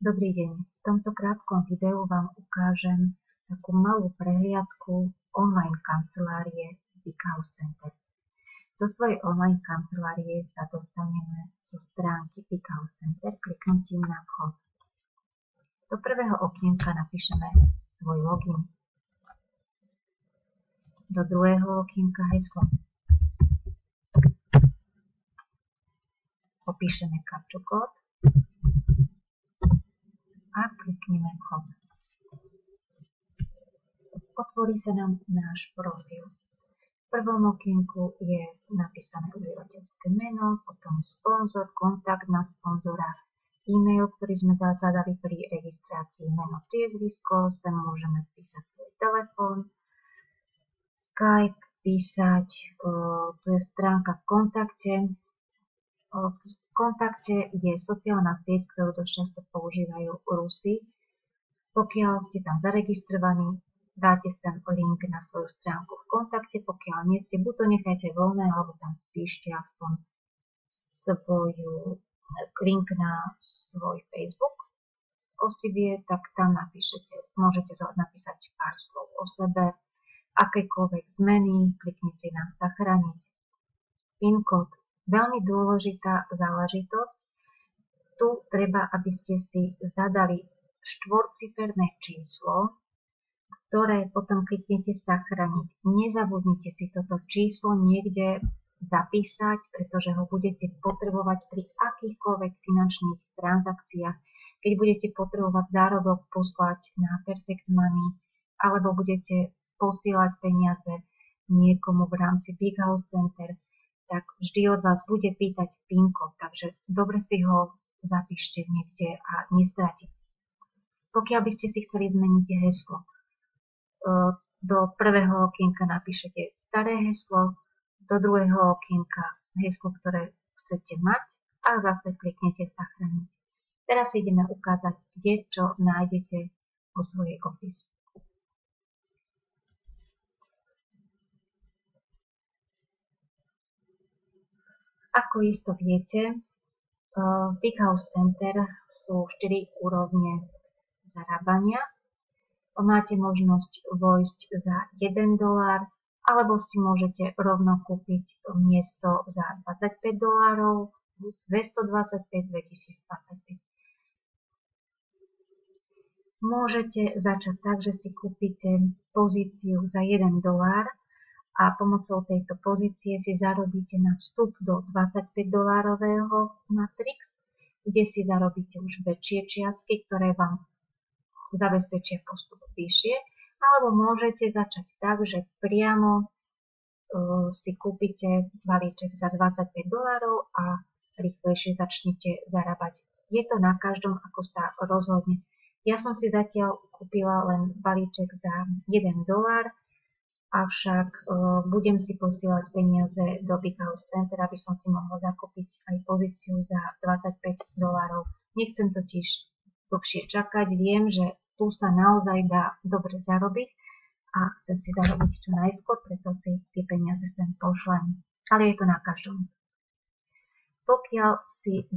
Dobrý deň. V tomto krátkom videu vám ukážem takú malú prehliadku online kancelárie Big House Center. Do svojej online kancelárie sa dostaneme zo stránky Big House Center kliknutím na vchod. Do prvého okienka napíšeme svoj login. Do druhého okienka heslo. Popíšeme captcha kód a klikneme vchod. Otvorí sa nám náš profil. V prvom okienku je napísané užívateľské meno, potom sponzor, kontakt na sponzora, e-mail, ktorý sme zadali pri registrácii, meno, priezvisko, sem môžeme vpísať svoj telefón, Skype, písať, tu je stránka v kontakte. V kontakte je sociálna sieť, ktorú dosť často používajú Rusi. Pokiaľ ste tam zaregistrovaní, dáte sem link na svoju stránku v kontakte. Pokiaľ nie ste, buď to nechajte voľné, alebo tam píšte aspoň link na svoj Facebook. Si vie, tak tam môžete napísať pár slov o sebe, akékoľvek zmeny, kliknite na zachrániť. PIN kód. Veľmi dôležitá záležitosť. Tu treba, aby ste si zadali štvorciferné číslo, ktoré potom kliknete zachrániť. Nezabudnite si toto číslo niekde zapísať, pretože ho budete potrebovať pri akýchkoľvek finančných transakciách, keď budete potrebovať zárobok poslať na Perfect Money, alebo budete posielať peniaze niekomu v rámci Big House Center, tak vždy od vás bude pýtať PIN kód, takže dobre si ho zapíšte niekde a nestratiť. Pokiaľ by ste si chceli zmeniť heslo, do prvého okienka napíšete staré heslo, do druhého okienka heslo, ktoré chcete mať a zase kliknete zachrániť. Teraz si ideme ukázať, kde čo nájdete vo svojej Office. Ako isto viete, v Big House Center sú 4 úrovne zarábania. Máte možnosť vojsť za $1, alebo si môžete rovno kúpiť miesto za $25, 225, 2025. Môžete začať tak, že si kúpite pozíciu za $1 a pomocou tejto pozície si zarobíte na vstup do $25 Matrix, kde si zarobíte už väčšie čiastky, ktoré vám zabezpečia postup vyššie, alebo môžete začať tak, že priamo si kúpite balíček za $25 a rýchlejšie začnete zarábať. Je to na každom, ako sa rozhodne. Ja som si zatiaľ kúpila len balíček za $1, avšak budem si posielať peniaze do Big House Center, aby som si mohla zakúpiť aj pozíciu za $25. Nechcem totiž dlhšie čakať, viem, že tu sa naozaj dá dobre zarobiť a chcem si zarobiť čo najskôr, preto si tie peniaze sem pošlem. Ale je to na každom. Pokiaľ si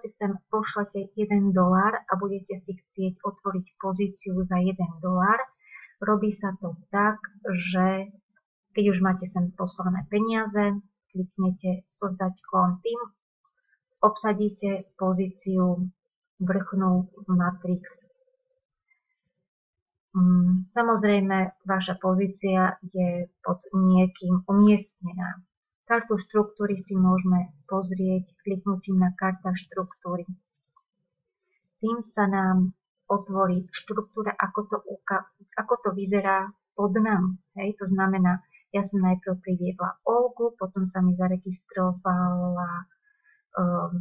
sem pošlete $1 a budete si chcieť otvoriť pozíciu za $1, robí sa to tak, že keď už máte sem poslané peniaze, kliknete sozdať klon tým, obsadíte pozíciu vrchnú Matrix. Samozrejme, vaša pozícia je pod niekým umiestnená. Kartu štruktúry si môžeme pozrieť kliknutím na karta štruktúry. Tým sa nám otvorí štruktúra, ako to vyzerá pod nám. Hej? To znamená, ja som najprv priviedla Olgu, potom sa mi zaregistrovala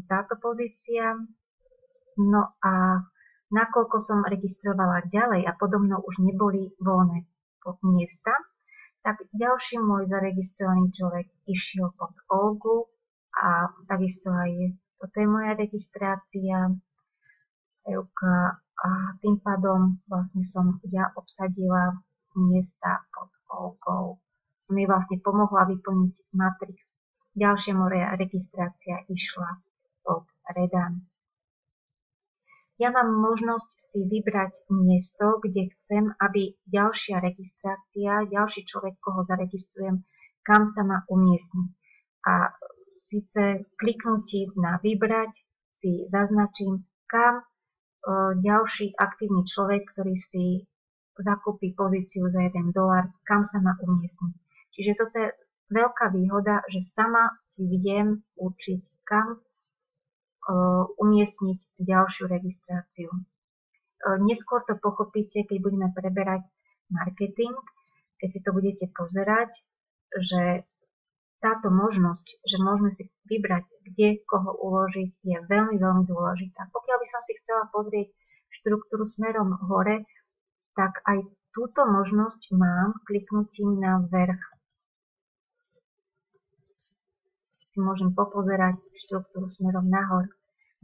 táto pozícia. No a nakoľko som registrovala ďalej a podobno už neboli voľné miesta, tak ďalší môj zaregistrovaný človek išiel pod Olgu a takisto aj toto je moja registrácia. A tým pádom vlastne som ja obsadila miesta pod Olgou. Som jej vlastne pomohla vyplniť Matrix. Ďalšia moja registrácia išla pod Redan. Ja mám možnosť si vybrať miesto, kde chcem, aby ďalšia registrácia, ďalší človek, koho zaregistrujem, kam sa má umiestniť. A síce kliknutím na vybrať si zaznačím, kam ďalší aktívny človek, ktorý si zakúpi pozíciu za $1, kam sa má umiestniť. Čiže toto je veľká výhoda, že sama si viem určiť, kam umiestniť ďalšiu registráciu. Neskôr to pochopíte, keď budeme preberať marketing, keď si to budete pozerať, že táto možnosť, že môžeme si vybrať, kde koho uložiť, je veľmi, veľmi dôležitá. Pokiaľ by som si chcela pozrieť štruktúru smerom hore, tak aj túto možnosť mám kliknutím na vrch. Si môžem popozerať štruktúru smerom nahor.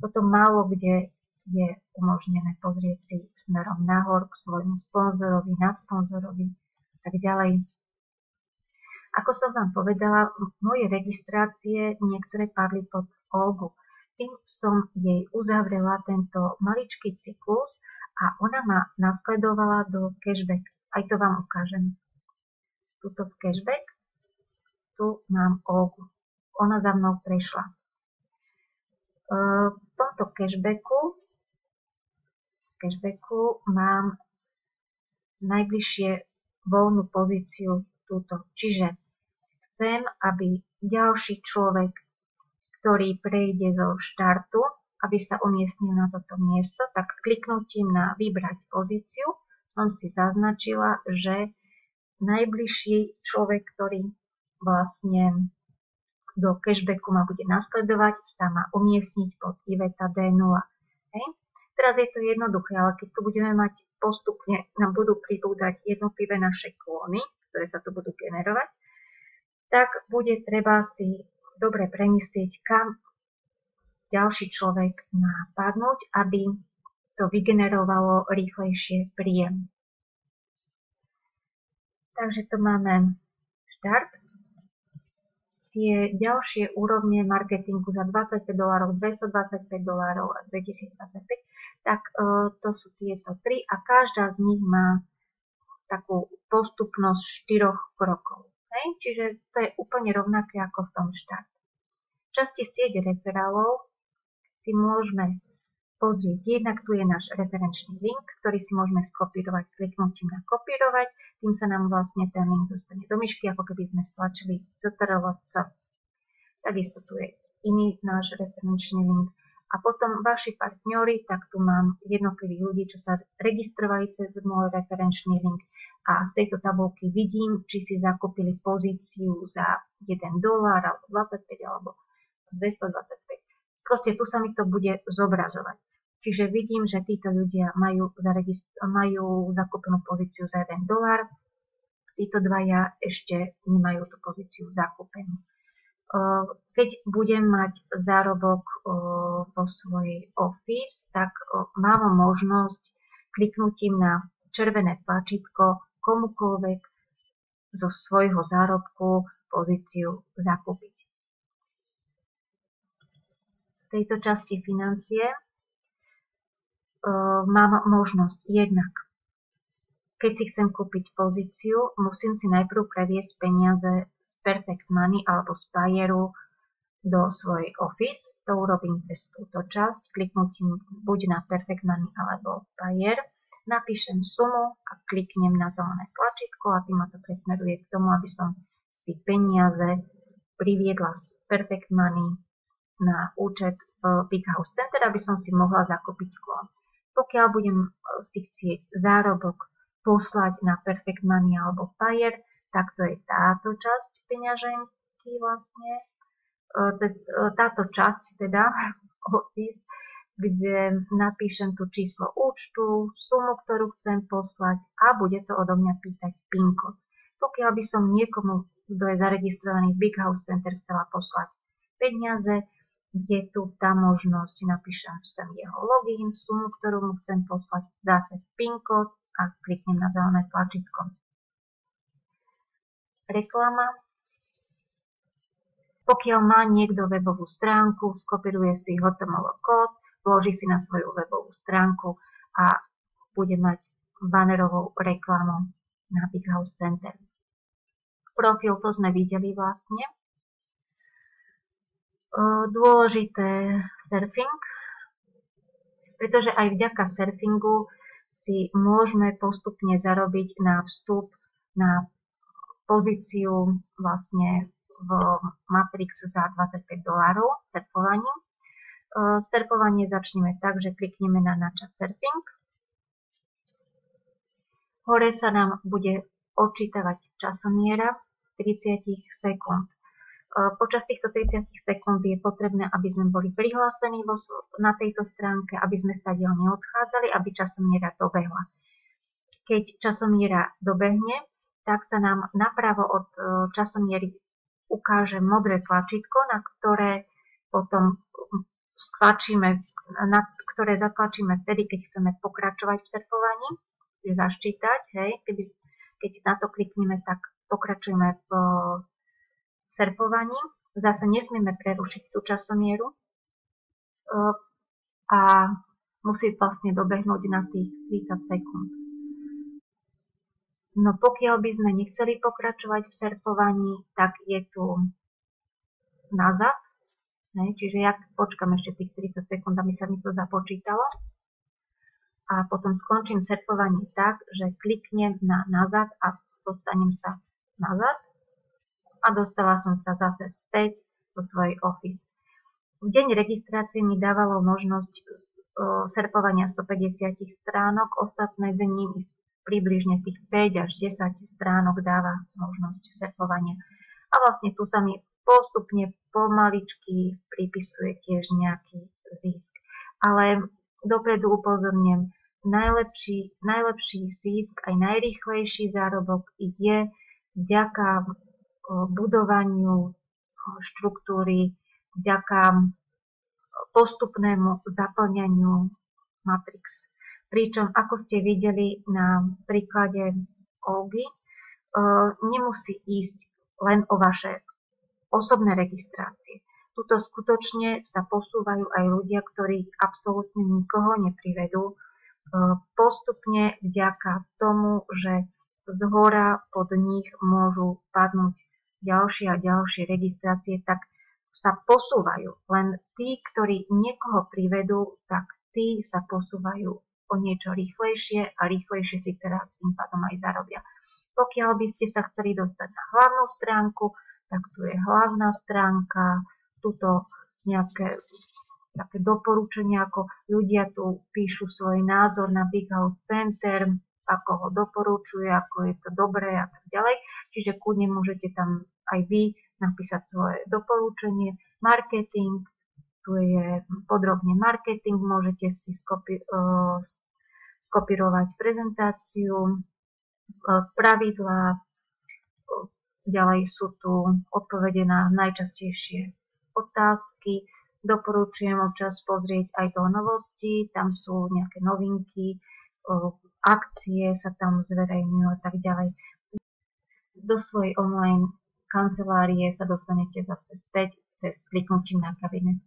Toto málo kde je umožnené pozrieť si smerom nahor k svojmu sponzorovi, nadsponzorovi a tak ďalej. Ako som vám povedala, moje registrácie niektoré padli pod Olgu. Tým som jej uzavrela tento maličký cyklus a ona ma nasledovala do cashback. Aj to vám ukážem. Tuto v cashback, tu mám Olgu. Ona za mnou prešla. V tomto cashbacku mám najbližšie voľnú pozíciu túto. Čiže chcem, aby ďalší človek, ktorý prejde zo štartu, aby sa umiestnil na toto miesto, tak kliknutím na vybrať pozíciu som si zaznačila, že najbližší človek, ktorý vlastne do cashbacku ma bude nasledovať, sa má umiestniť pod Iveta D0. Hej. Teraz je to jednoduché, ale keď tu budeme mať postupne, nám budú pribúdať jednotlivé naše klóny, ktoré sa tu budú generovať, tak bude treba si dobre premyslieť, kam ďalší človek má padnúť, aby to vygenerovalo rýchlejšie príjem. Takže to máme štart. Tie ďalšie úrovne marketingu za $25, $225 a 2025, tak to sú tieto 3 a každá z nich má takú postupnosť 4 krokov. Hej? Čiže to je úplne rovnaké ako v tom štarte. V časti sieť referálov si môžeme pozrieť. Jednak tu je náš referenčný link, ktorý si môžeme skopírovať kliknutím na kopírovať. Tým sa nám vlastne ten link dostane do myšky, ako keby sme stlačili CTRL-C. Takisto tu je iný náš referenčný link. A potom vaši partneri, tak tu mám jednotlivých ľudí, čo sa registrovali cez môj referenčný link. A z tejto tabulky vidím, či si zakúpili pozíciu za $1, alebo 25, alebo 225. Proste tu sa mi to bude zobrazovať. Čiže vidím, že títo ľudia majú zakúpenú pozíciu za $1. Títo dvaja ešte nemajú tú pozíciu zakúpenú. Keď budem mať zárobok vo svojej Office, tak mám možnosť kliknutím na červené tlačítko komukoľvek zo svojho zárobku pozíciu zakúpiť. V tejto časti financie mám možnosť jednak, keď si chcem kúpiť pozíciu, musím si najprv previesť peniaze z Perfect Money alebo z Payeru do svojej Office. To urobím cez túto časť, kliknutím buď na Perfect Money alebo Payer. Napíšem sumu a kliknem na zelené tlačítko a tým ma to presmeruje k tomu, aby som si peniaze priviedla z Perfect Money na účet v Big House Center, aby som si mohla zakúpiť klon. Pokiaľ budem si chcieť zárobok poslať na Perfect Money alebo Payer, tak to je táto časť peňaženky vlastne. Táto časť teda Office, kde napíšem tu číslo účtu, sumu, ktorú chcem poslať a bude to odo mňa pýtať PIN kód. Pokiaľ by som niekomu, kto je zaregistrovaný v Big House Center, chcela poslať peniaze, je tu tá možnosť, napíšem sem jeho login, sumu, ktorú mu chcem poslať, zase PIN kód a kliknem na zelené tlačítko. Reklama. Pokiaľ má niekto webovú stránku, skopíruje si HTML kód, vloží si na svoju webovú stránku a bude mať bannerovou reklamu na Big House Center. Profil to sme videli vlastne. Dôležité surfing, pretože aj vďaka surfingu si môžeme postupne zarobiť na vstup na pozíciu vlastne v Matrix za $25 surfovaním. Surfovanie začneme tak, že klikneme na načať surfing. Hore sa nám bude odčítavať časomiera 30 sekúnd. Počas týchto 30 sekúnd je potrebné, aby sme boli prihlásení na tejto stránke, aby sme stadiaľ neodchádzali, aby časomiera dobehla. Keď časomiera dobehne, tak sa nám napravo od časomiery ukáže modré tlačítko, na ktoré potom ktoré zatlačíme vtedy, keď chceme pokračovať v surfovaní, zaščítať, hej, keď na to klikneme, tak pokračujeme v surfovaní. Zase nesmieme prerušiť tú časomieru a musí vlastne dobehnúť na tých 30 sekúnd. No pokiaľ by sme nechceli pokračovať v surfovaní, tak je tu nazad. Čiže ja počkam ešte tých 30 sekúnd, aby sa mi to započítalo. A potom skončím surfovanie tak, že kliknem na nazad a dostanem sa nazad. A dostala som sa zase späť do svojej office. V deň registrácie mi dávalo možnosť surfovania 150 stránok, ostatné dni približne tých 5 až 10 stránok dáva možnosť surfovania. A vlastne tu sa mi postupne pomaličky pripisuje tiež nejaký zisk. Ale dopredu upozorňujem, najlepší zisk, aj najrýchlejší zárobok je vďaka budovaniu štruktúry, vďaka postupnému zaplňaniu Matrix. Pričom, ako ste videli na príklade Olgy, nemusí ísť len o vaše osobné registrácie. Tuto skutočne sa posúvajú aj ľudia, ktorí absolútne nikoho neprivedú. Postupne vďaka tomu, že zhora pod nich môžu padnúť ďalšie a ďalšie registrácie, tak sa posúvajú. Len tí, ktorí niekoho privedú, tak tí sa posúvajú o niečo rýchlejšie a rýchlejšie si teda tým pádom aj zarobia. Pokiaľ by ste sa chceli dostať na hlavnú stránku, tak tu je hlavná stránka, tuto nejaké také doporučenia, ako ľudia tu píšu svoj názor na Big House Center, ako ho doporučuje, ako je to dobré a tak ďalej. Čiže kľudne môžete tam aj vy napísať svoje doporučenie. Marketing, tu je podrobne marketing, môžete si skopírovať prezentáciu, pravidlá, ďalej sú tu odpovede na najčastejšie otázky. Doporučujem občas pozrieť aj do novosti, tam sú nejaké novinky, akcie sa tam zverejňujú a tak ďalej. Do svojej online kancelárie sa dostanete zase späť cez kliknutím na kabinet.